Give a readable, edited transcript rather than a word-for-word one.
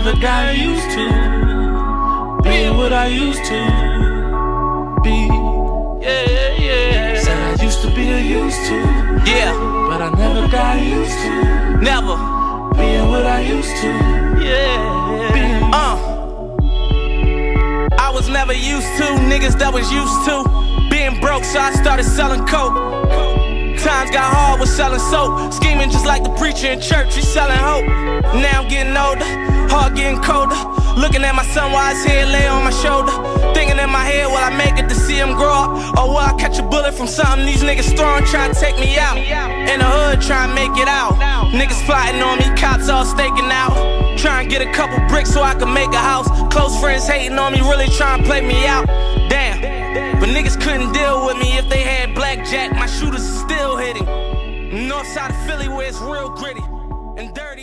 never got used to being what I used to be. Yeah, yeah. Said I used to be a used to. Yeah. But I never got used to. Never. Being what I used to. Yeah. Being. I was never used to niggas that was used to being broke, so I started selling coke. Times got hard with selling soap, scheming just like the preacher in church, he selling hope. Now I'm getting older, heart getting colder, looking at my son while his head lay on my shoulder, thinking in my head, will I make it to see him grow up, or will I catch a bullet from something these niggas throwing, trying to take me out. In the hood, trying to make it out. Niggas plotting on me, cops all staking out, trying to get a couple bricks so I can make a house. Close friends hating on me, really trying to play me out. Damn, but niggas couldn't deal with me if they had blackjack. My shooters are still hitting. North side of Philly where it's real gritty and dirty.